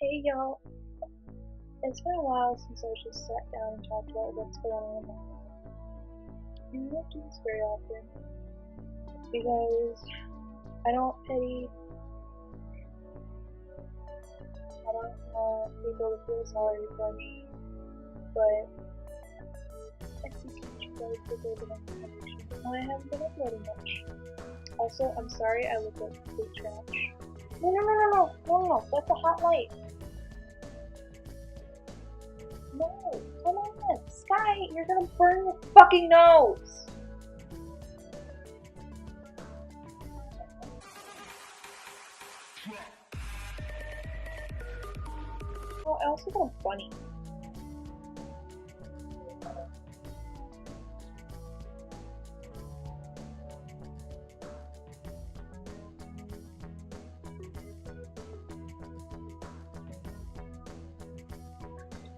Hey y'all, it's been a while since I just sat down and talked about what's going on in my life. And I don't do this very often because I don't pity, I don't want people to feel sorry for me, but I think you guys deserve an explanation. And I haven't been uploading much. Also, I'm sorry I look like complete trash. No, that's a hot light. No, come on, Sky, you're gonna burn your fucking nose! Oh, I also got a bunny.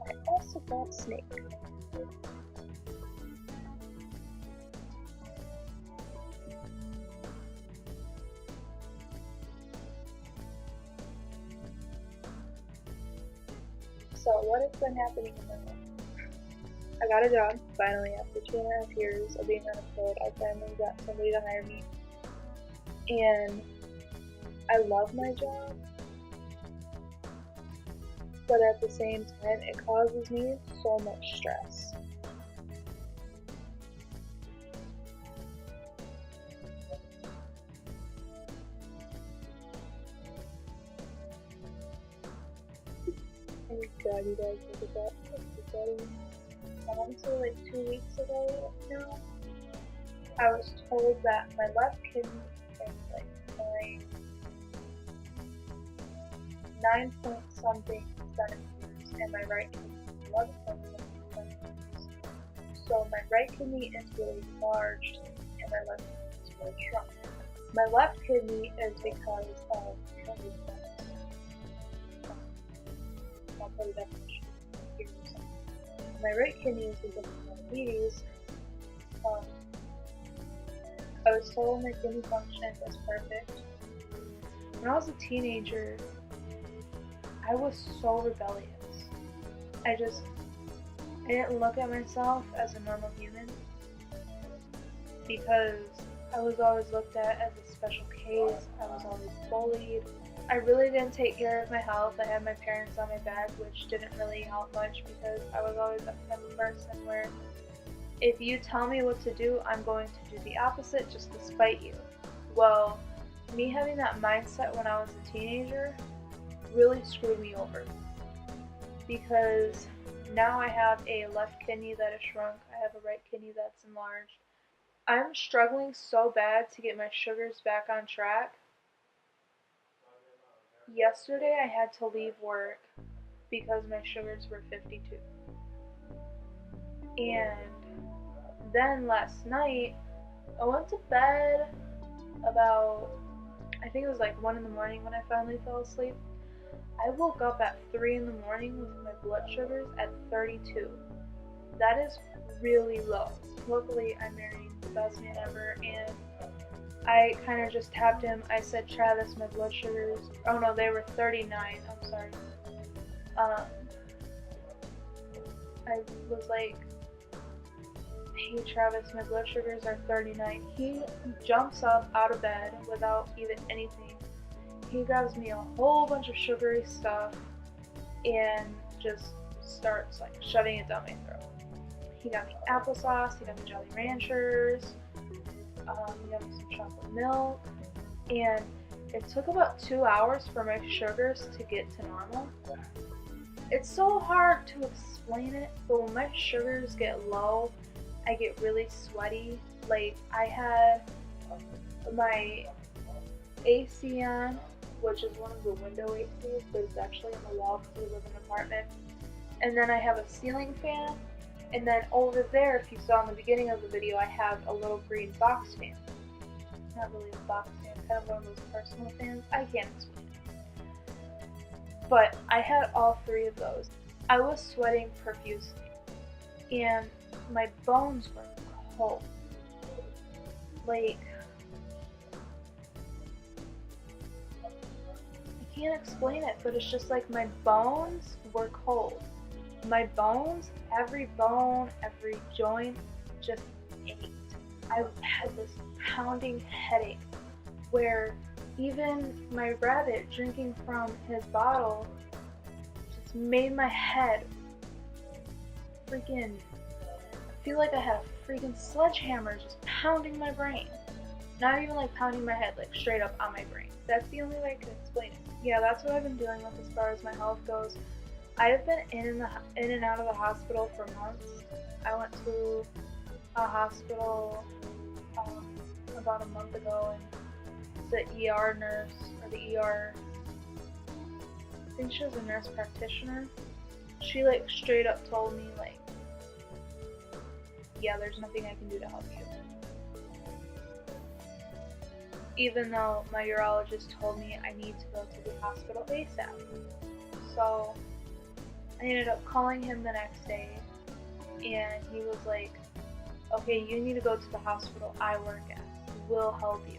I also got a snake. So, what has been happening in my life? I got a job, finally, after 2.5 years of being unemployed. I finally got somebody to hire me. And I love my job, but at the same time, it causes me so much stress. Oh god, you guys, look at that. That's upsetting. Honestly, like 2 weeks ago now, I was told that my left kidney is like my 9 point something centimeters and my right kidney is 11 point something centimeters. So my right kidney is really large and my left kidney is really shrunk. My left kidney is because of diabetes. I'll tell you that much here in a second. My right kidney is because of diabetes. I was told my kidney function was perfect. When I was a teenager, I was so rebellious. I didn't look at myself as a normal human because I was always looked at as a special case. I was always bullied. I really didn't take care of my health. I had my parents on my back, which didn't really help much because I was always that type of person where if you tell me what to do, I'm going to do the opposite just to spite you. Well, me having that mindset when I was a teenager really screwed me over because now I have a left kidney that is shrunk, I have a right kidney that's enlarged. I'm struggling so bad to get my sugars back on track. Yesterday I had to leave work because my sugars were 52. And then last night I went to bed about, I think it was like 1 in the morning when I finally fell asleep. I woke up at 3 in the morning with my blood sugars at 32. That is really low. Luckily, I married the best man ever, and I kind of just tapped him. I said, Travis, my blood sugars. Oh no, they were 39. I'm sorry. I was like, hey Travis, my blood sugars are 39. He jumps up out of bed without even anything. He grabs me a whole bunch of sugary stuff and just starts like shoving it down my throat. He got me applesauce, he got me Jolly Ranchers, he got me some chocolate milk, and it took about 2 hours for my sugars to get to normal. It's so hard to explain it, but when my sugars get low, I get really sweaty. Like, I had my AC on, which is one of the window ACs, but it's actually on the wall because we live in an apartment. And then I have a ceiling fan, and then over there, if you saw in the beginning of the video, I have a little green box fan. Not really a box fan, kind of one of those personal fans. I can't explain it. But I had all 3 of those. I was sweating profusely, and my bones were cold. Like, I can't explain it, but it's just like my bones were cold. My bones, every bone, every joint just ached. I had this pounding headache where even my rabbit drinking from his bottle just made my head freaking, I feel like I had a freaking sledgehammer just pounding my brain. Not even like pounding my head, like straight up on my brain. That's the only way I can explain it. Yeah, that's what I've been dealing with as far as my health goes. I've been in and out of the hospital for months. I went to a hospital about a month ago, and the ER nurse, or the ER, I think she was a nurse practitioner, she like straight up told me like, yeah, there's nothing I can do to help you. Even though my urologist told me I need to go to the hospital ASAP. So I ended up calling him the next day, and he was like, okay, you need to go to the hospital I work at. We'll help you.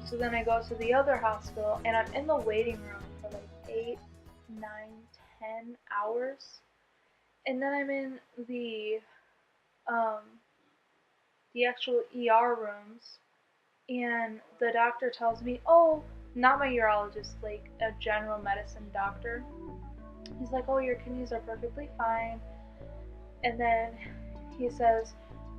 So then I go to the other hospital, and I'm in the waiting room for like 8, 9, 10 hours. And then I'm in the actual ER rooms, and the doctor tells me, oh, not my urologist, like a general medicine doctor. He's like, oh, your kidneys are perfectly fine. And then he says,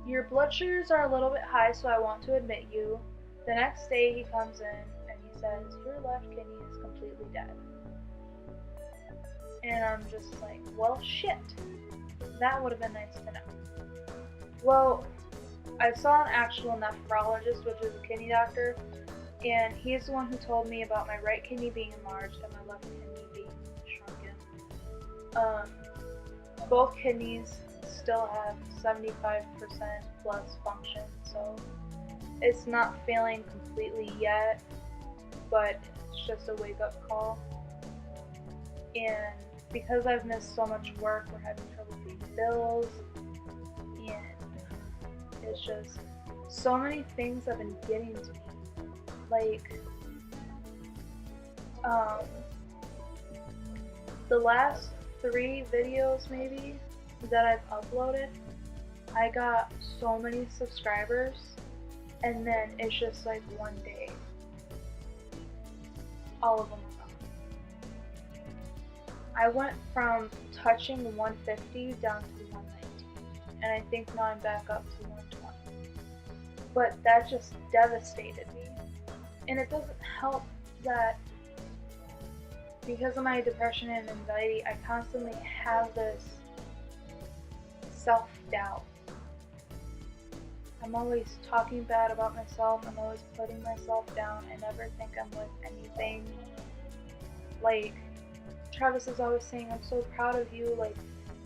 your blood sugars are a little bit high, so I want to admit you. The next day he comes in and he says, your left kidney is completely dead. And I'm just like, well, shit. That would have been nice to know. Well, I saw an actual nephrologist, which is a kidney doctor, and he's the one who told me about my right kidney being enlarged and my left kidney being shrunken. Both kidneys still have 75% plus function, so it's not failing completely yet, but it's just a wake-up call. And because I've missed so much work, we're having trouble paying bills, and it's just so many things have been getting to me. Like, the last 3 videos maybe that I've uploaded, I got so many subscribers, and then it's just like one day, all of them are gone. I went from touching 150 down to 119, and I think now I'm back up to 120. But that just devastated me. And it doesn't help that because of my depression and anxiety, I constantly have this self-doubt. I'm always talking bad about myself. I'm always putting myself down. I never think I'm worth anything. Like, Travis is always saying, I'm so proud of you. Like,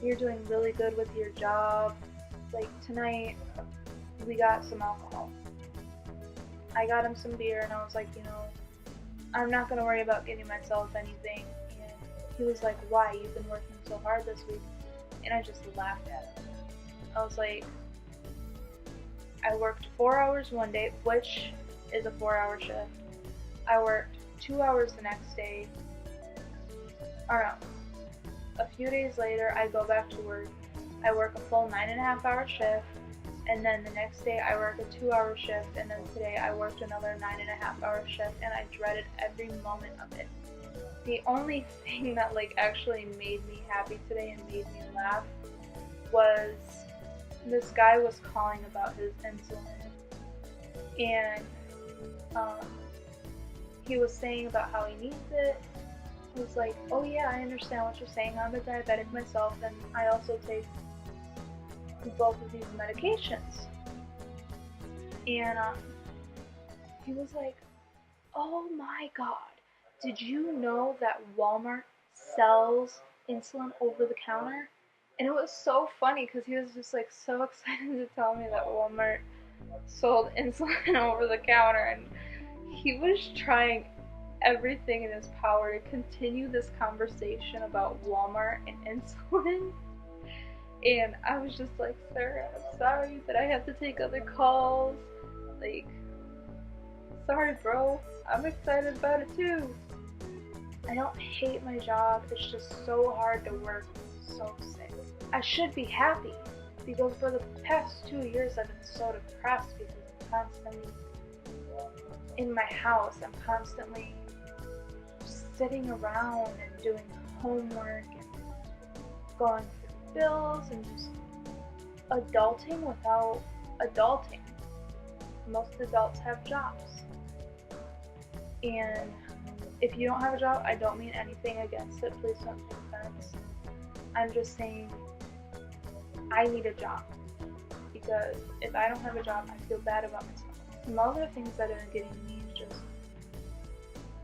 you're doing really good with your job. Like, tonight, we got some alcohol. I got him some beer, and I was like, you know, I'm not going to worry about getting myself anything. And he was like, why? You've been working so hard this week. And I just laughed at him. I was like, I worked 4 hours one day, which is a 4-hour shift. I worked 2 hours the next day. Or no, a few days later, I go back to work. I work a full 9.5-hour shift. And then the next day I work a 2-hour shift, and then today I worked another 9.5-hour shift, and I dreaded every moment of it. The only thing that like actually made me happy today and made me laugh was this guy was calling about his insulin, and he was saying about how he needs it. He was like, oh yeah, I understand what you're saying. I'm a diabetic myself, and I also take both of these medications. And he was like, oh my god, did you know that Walmart sells insulin over the counter? And it was so funny because he was just like so excited to tell me that Walmart sold insulin over the counter, and he was trying everything in his power to continue this conversation about Walmart and insulin. And I was just like, sir, I'm sorry that I have to take other calls. Like, sorry bro, I'm excited about it too. I don't hate my job, it's just so hard to work, I'm so sick. I should be happy, because for the past 2 years I've been so depressed because I'm constantly in my house. I'm constantly sitting around and doing homework and going through bills and just adulting without adulting. Most adults have jobs. And if you don't have a job, I don't mean anything against it. Please don't take offense. I'm just saying I need a job. Because if I don't have a job, I feel bad about myself. Some other things that are getting me is just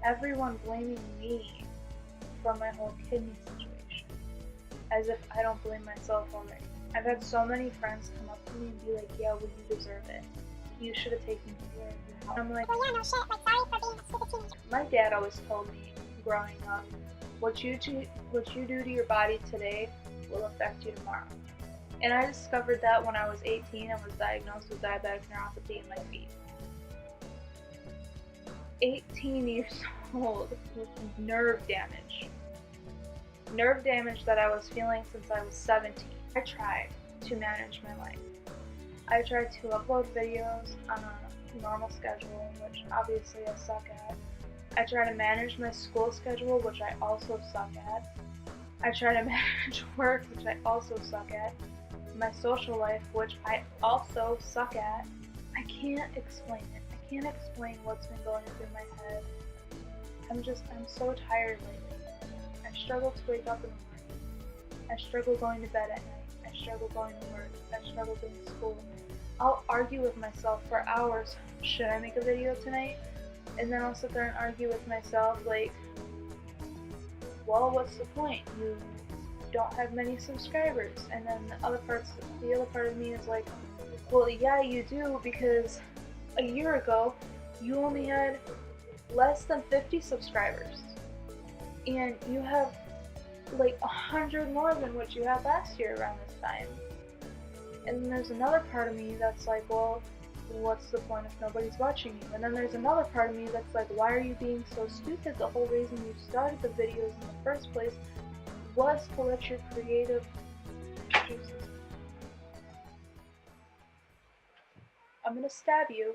everyone blaming me for my whole kidney situation. As if I don't blame myself already. I've had so many friends come up to me and be like, yeah, well, you deserve it. You should have taken care of your health. I'm like, well, yeah, no shit. Like, sorry for being a stupid teenager. My dad always told me growing up, what you do to your body today will affect you tomorrow. And I discovered that when I was 18 and was diagnosed with diabetic neuropathy in my feet. 18 years old with nerve damage. Nerve damage that I was feeling since I was 17. I tried to manage my life. I tried to upload videos on a normal schedule, which obviously I suck at. I try to manage my school schedule, which I also suck at. I try to manage work, which I also suck at. My social life, which I also suck at. I can't explain it. I can't explain what's been going through my head. I'm so tired lately. I struggle to wake up in the morning. I struggle going to bed at night. I struggle going to work. I struggle doing school. I'll argue with myself for hours. Should I make a video tonight? And then I'll sit there and argue with myself like, well, what's the point? You don't have many subscribers. And then the other part of me is like, well, yeah, you do, because a year ago you only had less than 50 subscribers. And you have like 100 more than what you had last year around this time. And then there's another part of me that's like, well, what's the point if nobody's watching you? And then there's another part of me that's like, why are you being so stupid? The whole reason you started the videos in the first place was to let your creative juices. I'm gonna stab you.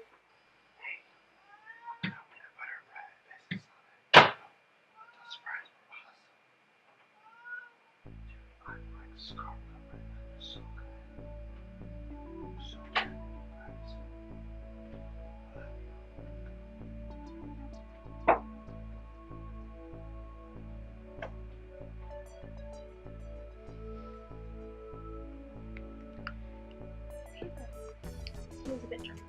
He was a bit drunk.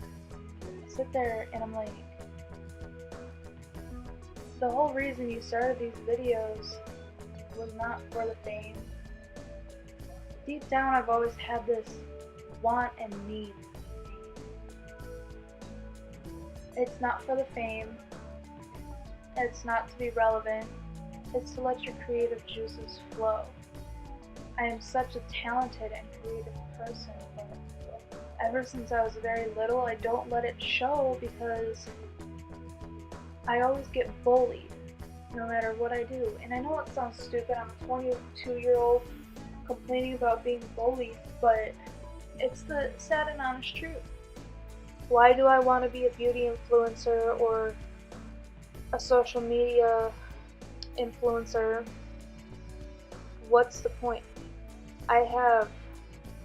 I sit there and I'm like, the whole reason you started these videos was not for the fame. Deep down, I've always had this want and need. It's not for the fame. It's not to be relevant. It's to let your creative juices flow. I am such a talented and creative person, but ever since I was very little, I don't let it show because I always get bullied no matter what I do. And I know it sounds stupid, I'm a 22-year-old complaining about being bullied, but it's the sad and honest truth. Why do I want to be a beauty influencer or a social media influencer? What's the point? I have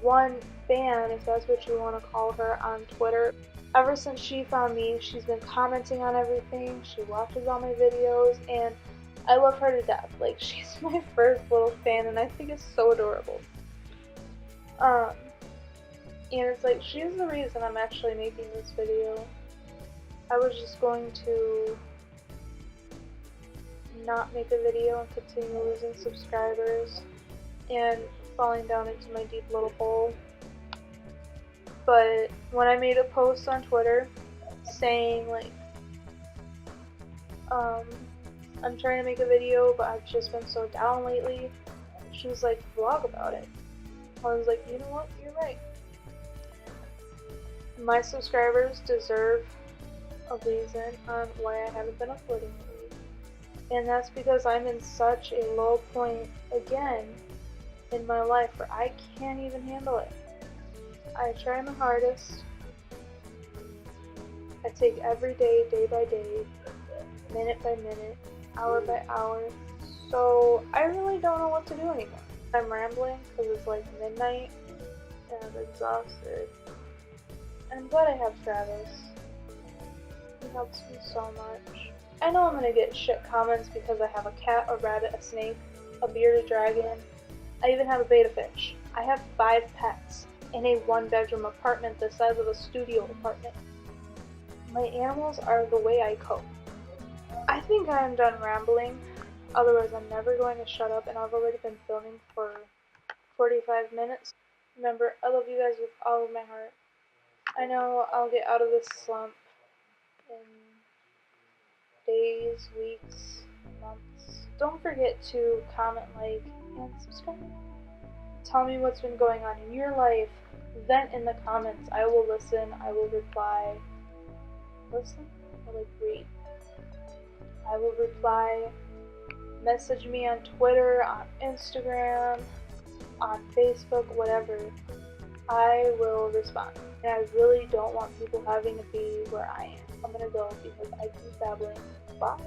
one fan, if that's what you want to call her, on Twitter. Ever since she found me, she's been commenting on everything. She watches all my videos, and I love her to death. Like, she's my first little fan, and I think it's so adorable. And it's like, she's the reason I'm actually making this video. I was just going to not make a video and continue losing subscribers and falling down into my deep little hole. But when I made a post on Twitter saying like, I'm trying to make a video but I've just been so down lately, she was like, vlog about it. I was like, you know what, you're right. My subscribers deserve a reason on why I haven't been uploading lately. And that's because I'm in such a low point again in my life where I can't even handle it. I try my hardest. I take every day, day by day, minute by minute, hour by hour. So I really don't know what to do anymore. I'm rambling because it's like midnight and I'm exhausted. And I'm glad I have Travis. He helps me so much. I know I'm gonna get shit comments because I have a cat, a rabbit, a snake, a bearded dragon. I even have a betta fish. I have 5 pets in a 1-bedroom apartment the size of a studio apartment. My animals are the way I cope. I think I'm done rambling. Otherwise, I'm never going to shut up, and I've already been filming for 45 minutes. Remember, I love you guys with all of my heart. I know I'll get out of this slump in days, weeks, months. Don't forget to comment, like, and subscribe. Tell me what's been going on in your life. Vent in the comments. I will listen. I will reply. Listen? Or like read. I will reply. Message me on Twitter, on Instagram, on Facebook, whatever. I will respond. And I really don't want people having to be where I am. I'm gonna go because I keep babbling. Bye.